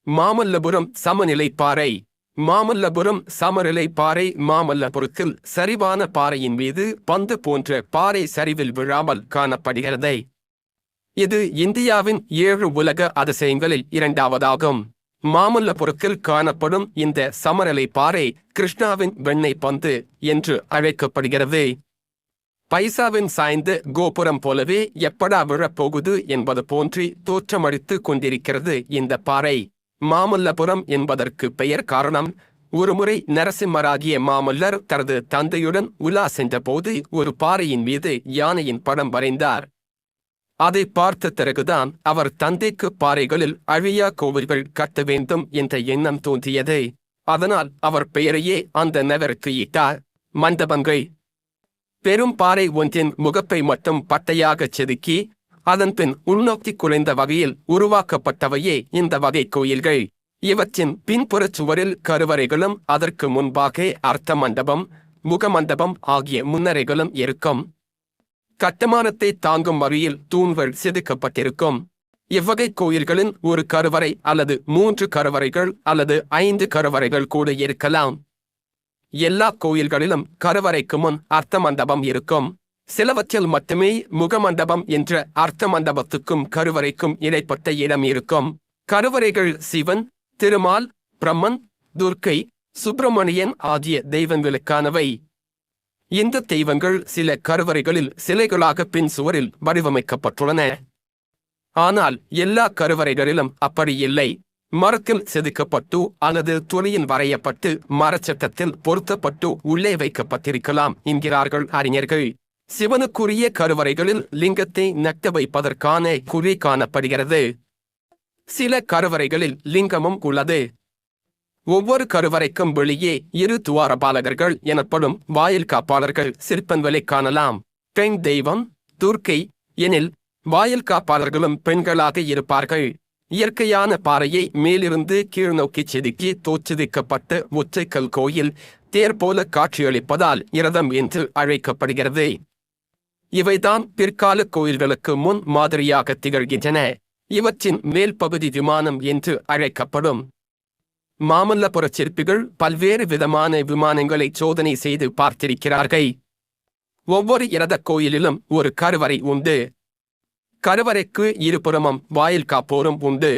மாமல்லபுரம் சமநிலை பாறை. மாமல்லபுரம் சமநிலை பாறை மாமல்லபுரத்தில் சரிவான பாறையின் மீது பந்து போன்ற பாறை சரிவில் விழாமல் காணப்படுகிறது. இது இந்தியாவின் 7 உலக அதிசயங்களில் 2வதாகும். மாமல்லபுரத்தில் காணப்படும் இந்த சமநிலை பாறை கிருஷ்ணாவின் வெண்ணெய் பந்து என்று அழைக்கப்படுகிறது. பைசாவின் சாய்ந்த கோபுரம் போலவே எப்படா விழப்போகுது என்பது போன்று தோற்றமளித்து கொண்டிருக்கிறது இந்த பாறை. மாமல்லபுரம் என்பதற்கு பெயர் காரணம், ஒருமுறை நரசிம்மராகிய மாமல்லர் தனது தந்தையுடன் உலா சென்றபோது ஒரு பாறையின் மீது யானையின் படம் வரைந்தார். அதை பார்த்த பிறகுதான் அவர் தந்தைக்கு பாறைகளில் அழியா கோவில்கள் கட்ட வேண்டும் என்ற எண்ணம் தோன்றியது. அதனால் அவர் பெயரையே அந்த நகருக்கு இட்டார். மண்டபங்கள். பெரும் பாறை ஒன்றின் முகப்பை மட்டும் பட்டையாகச் செதுக்கி அதன்பின் உள்நோக்கி குறைந்த வகையில் உருவாக்கப்பட்டவையே இந்த வகை கோயில்கள். இவற்றின் பின்புறச் சுவரில் கருவறைகளும் அதற்கு முன்பாக அர்த்த மண்டபம், முகமண்டபம் ஆகிய முன்னறைகளும் இருக்கும். கட்டுமானத்தை தாங்கும் வகையில் தூண்கள் செதுக்கப்பட்டிருக்கும். இவ்வகை கோயில்களின் ஒரு கருவறை அல்லது 3 கருவறைகள் அல்லது 5 கருவறைகள் கூட இருக்கலாம். எல்லா கோயில்களிலும் கருவறைக்கு முன் அர்த்த மண்டபம் இருக்கும். சிலவற்றில் மட்டுமே முகமண்டபம் என்ற அர்த்த மண்டபத்துக்கும் கருவறைக்கும் இடைப்பட்ட இடம் இருக்கும். கருவறைகள் சிவன், திருமால், பிரம்மன், துர்க்கை, சுப்பிரமணியன் ஆகிய தெய்வங்களுக்கானவை. இந்த தெய்வங்கள் சில கருவறைகளில் சிலைகளாக பின் சுவரில் வடிவமைக்கப்பட்டுள்ளன. ஆனால் எல்லா கருவறைகளிலும் அப்படி இல்லை. மரத்தில் செதுக்கப்பட்டு அல்லது துணியில் வரையப்பட்டு மரச்சட்டத்தில் பொருத்தப்பட்டு உள்ளே வைக்கப்பட்டிருக்கலாம் என்கிறார்கள் அறிஞர்கள். சிவனுக்குரிய கருவறைகளில் லிங்கத்தை நட்ட வைப்பதற்கான குறி காணப்படுகிறது. சில கருவறைகளில் லிங்கமும் உள்ளது. ஒவ்வொரு கருவறைக்கும் வெளியே 2 துவாரபாலகர்கள் எனப்படும் வாயில் காப்பாளர்கள் சிற்பங்களை காணலாம். பெண் தெய்வம் துர்க்கை எனில் வாயில் காப்பாளர்களும் பெண்களாக இருப்பார்கள். இயற்கையான பாறையை மேலிருந்து கீழ்நோக்கி செதுக்கி தோற்றுவிக்கப்பட்ட ஒற்றைக்கல் கோயில் தேர் போல காட்சியளிப்பதால் இரதம் என்று அழைக்கப்படுகிறது. இவைதான் பிற்கால கோயில்களுக்கு முன் மாதிரியாக திகழ்கின்றன. இவற்றின் மேல் பகுதி விமானம் என்று அழைக்கப்படும். மாமல்லபுர சிற்பிகள் பல்வேறு விதமான விமானங்களை சோதனை செய்து பார்த்திருக்கிறார்கள். ஒவ்வொரு இரத கோயிலிலும் ஒரு கருவறை உண்டு. கருவறைக்கு இருபுறமும் வாயில் காப்போரும் உண்டு.